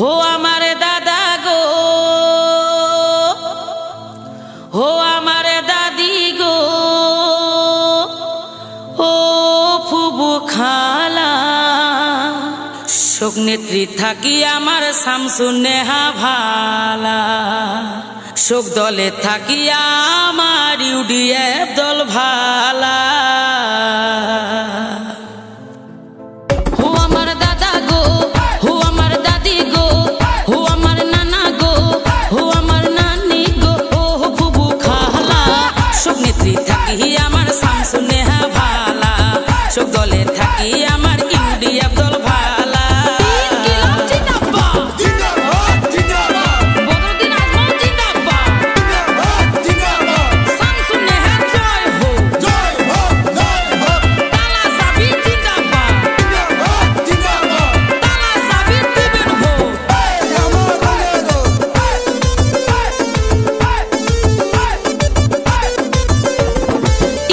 हो हमारे दादा गो, हो हमारे दादी गो, ओ ফুবু খালা শোক নেত্রী থাকি আমার শামসু নেহা ভালা, শোক দলে থাকি আমার ইউডিএফ দল ভালা। আমার শামসু নেহা ভালা, শোক দলে থাকি আমার ইউডিএফ দল ভালা।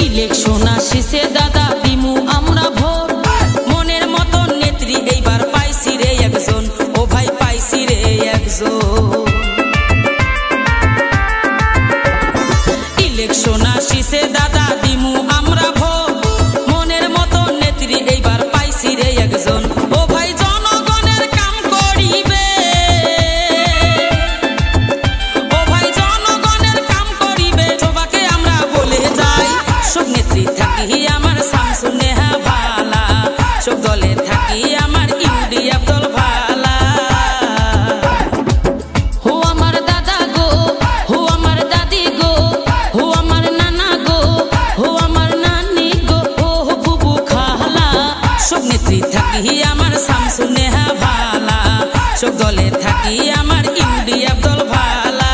ইলেকশন আসিছে দাদা দিমু আমরা ভোট, মনের মতন নেত্রী এইবার পাইছি রে একজন, ও ভাই পাইছি রে একজন। ইলেকশন আসিছে দাদা দিমু আমরা ভোট, মনের মতন নেত্রী এইবার পাইছি রে একজন, ও ভাই জনগণের কাম করিবে, ও ভাই জনগণের কাম করিবে, সবাকে আমরা বলে যাই শোক নেত্রী থাকি আমার শামসু নেহা ভালা, শোক দলে থাকি আমার ইউডিএফ দল ভালা। হো আমার দাদা গো, হো আমার দাদি গো, হো আমার নানা গো, হো আমার নানি গো, ও ফুবু খালা শোক নেত্রী থাকি আমার শামসু নেহা ভালা, শোক দলে থাকি আমার ইউডিএফ দল ভালা।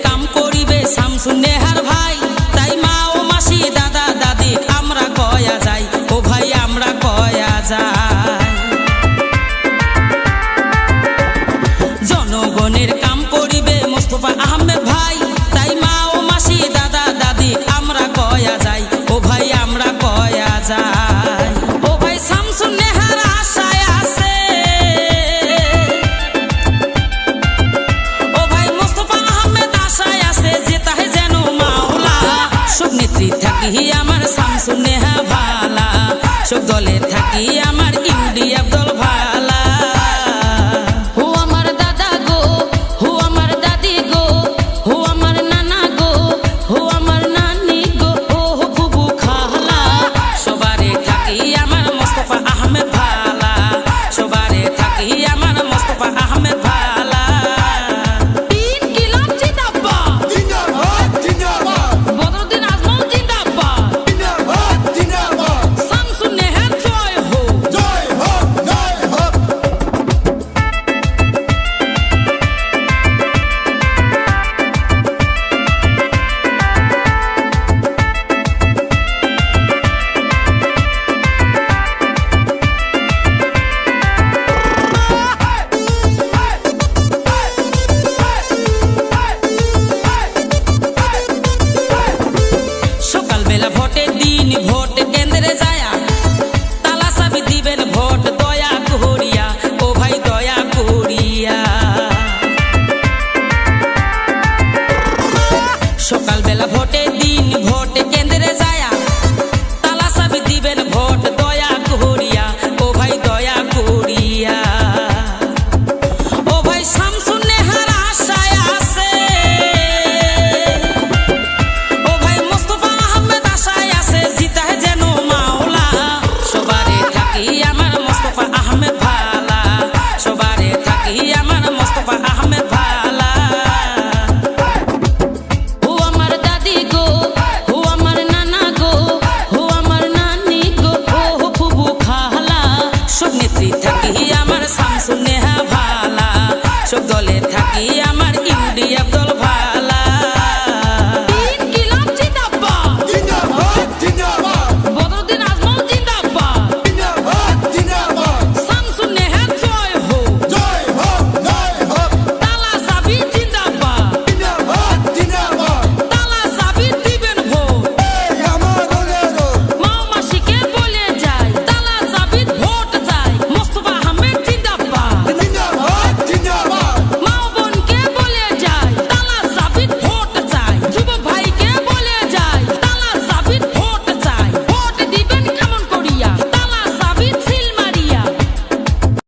কাম করিবে শামসু নেহার ভাই, তাই মা ও মাসি দাদা দাদি আমরা কয়া যাই, ও ভাই আমরা কয়া যাই। জনগণের কাম করিবে মোস্তফা আহমেদ ভাই, তাই মা ও মাসি দাদা দাদি আমরা কয়া যাই, ও ভাই আমরা কয়া যাই। ও ভাই শামসু নেহার আশায় আছে, ও ভাই মোস্তফা আহমেদ আশায় আছে, যেতাহে যেন মাওলা শোক নেত্রী থাকি আমার শামসু নেহা ভালা, শোক দলে থাকি আমার ইউডিএফ দল ভালা। হো আমার দাদা গো, হো আমার দাদি গো, হো আমার নানা গো, হো আমার নানি গো, ও ফুবু খালা সবারে থাকি আমার মোস্তফা আহমেদ ভালা, সবারে থাকি আমার মোস্তফা আহমেদ ভালা। সকালবেলা ভোটের দিন ভোট কেন্দ্রে যায়া, তালা চাবি দিবেন ভোট দয়া করিয়া, ও ভাই দয়া করিয়া। সকালবেলা ভোটের দিন ভোট